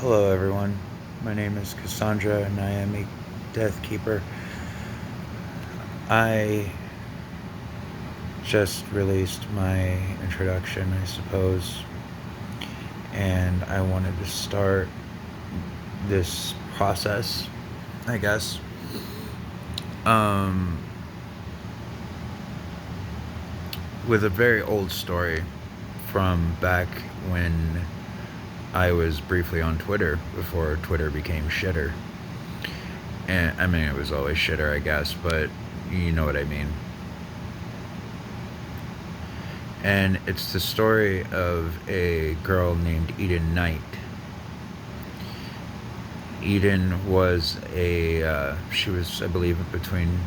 Hello, everyone. My name is Cassandra, and I am a Death Keeper. I just released my introduction, I suppose, and I wanted to start this process, I guess. Um, with a very old story from back when I was briefly on Twitter before Twitter became shitter. And I mean, it was always shitter, I guess, but you know what I mean. And it's the story of a girl named Eden Knight. Eden was she was, I believe, between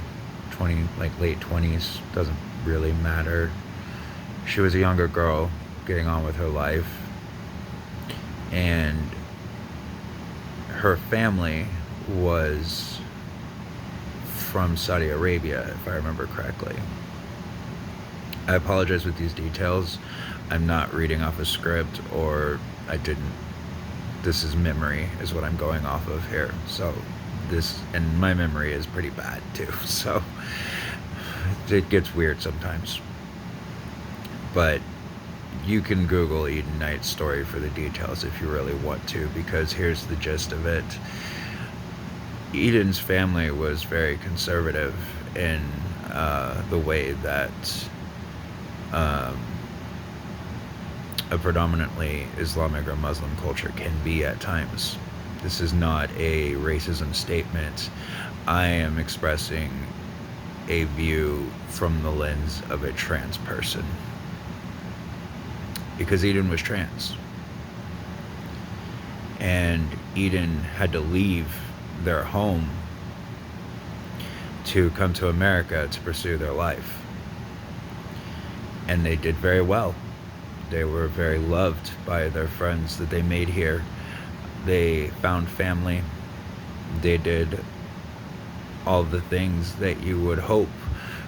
20, like late 20s, doesn't really matter. She was a younger girl getting on with her life. And her family was from Saudi Arabia, if I remember correctly. I apologize with these details. I'm not reading off a script, or I didn't. This is memory, is what I'm going off of here. So and my memory is pretty bad too. So it gets weird sometimes. But you can Google Eden Knight's story for the details if you really want to, because here's the gist of it. Eden's family was very conservative in the way that a predominantly Islamic or Muslim culture can be at times. This is not a racism statement. I am expressing a view from the lens of a trans person, because Eden was trans. And Eden had to leave their home to come to America to pursue their life. And they did very well. They were very loved by their friends that they made here. They found family. They did all the things that you would hope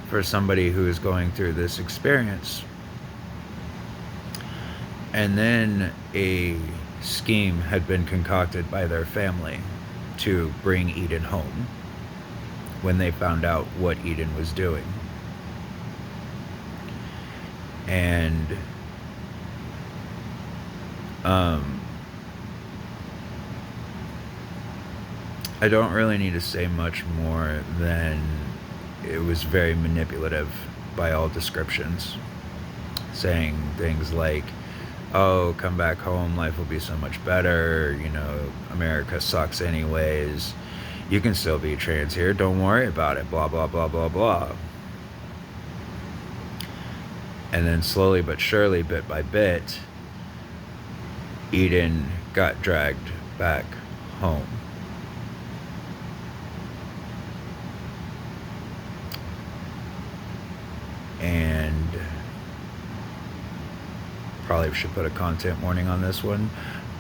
for somebody who is going through this experience. And then a scheme had been concocted by their family to bring Eden home when they found out what Eden was doing. And I don't really need to say much more than it was very manipulative by all descriptions, saying things like, oh, come back home, life will be so much better, America sucks anyways, you can still be trans here, don't worry about it, blah, blah, blah, blah, blah. And then slowly but surely, bit by bit, Eden got dragged back home. And probably should put a content warning on this one.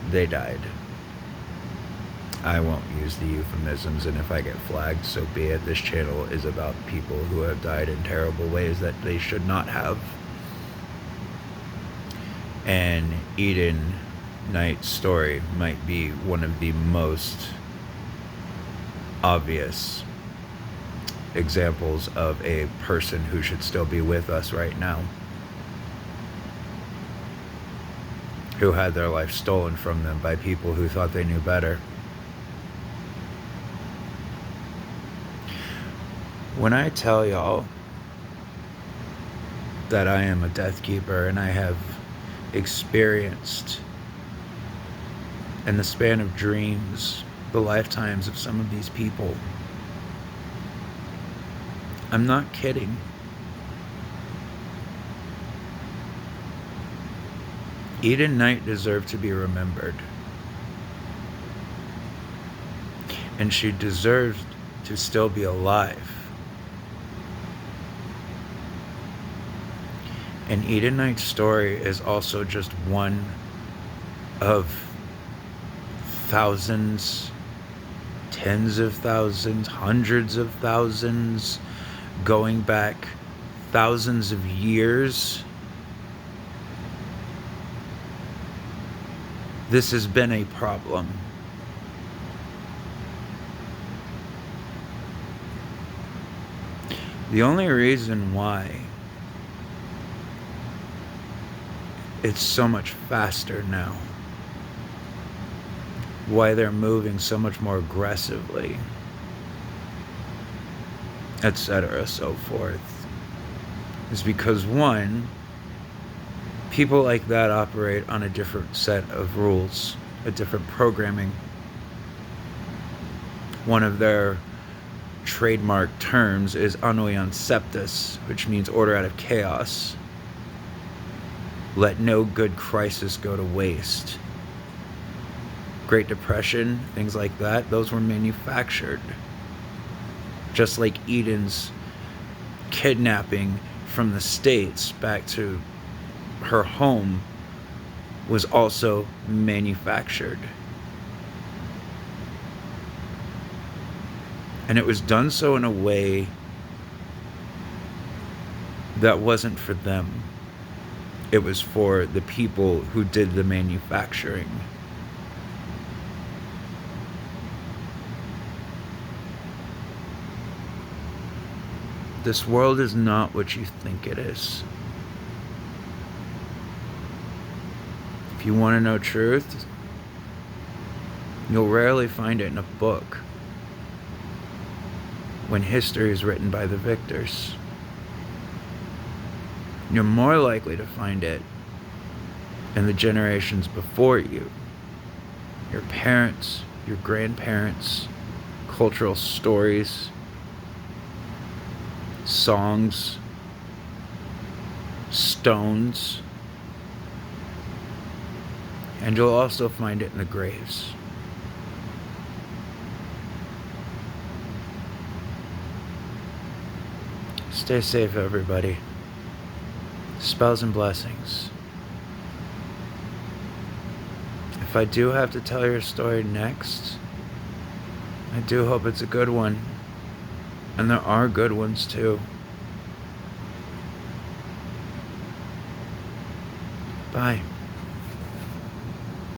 They died. I won't use the euphemisms, and if I get flagged, so be it. This channel is about people who have died in terrible ways that they should not have. And Eden Knight's story might be one of the most obvious examples of a person who should still be with us right now, who had their life stolen from them by people who thought they knew better. When I tell y'all that I am a Death Keeper and I have experienced, in the span of dreams, the lifetimes of some of these people, I'm not kidding. Eden Knight deserved to be remembered. And she deserved to still be alive. And Eden Knight's story is also just one of thousands, tens of thousands, hundreds of thousands, going back thousands of years. This has been a problem The only reason why it's so much faster now, why they're moving so much more aggressively, etc., so forth, is because, one, people like that operate on a different set of rules, a different programming. One of their trademark terms is Annuian Septus, which means order out of chaos. Let no good crisis go to waste. Great Depression, things like that, those were manufactured. Just like Eden's kidnapping from the States back to her home was also manufactured. And it was done so in a way that wasn't for them. It was for the people who did the manufacturing. This world is not what you think it is. If you want to know truth, you'll rarely find it in a book when history is written by the victors. You're more likely to find it in the generations before you. Your parents, your grandparents, cultural stories, songs, stones, and you'll also find it in the graves. Stay safe, everybody. Spells and blessings. If I do have to tell your story next, I do hope it's a good one. And there are good ones too. Bye.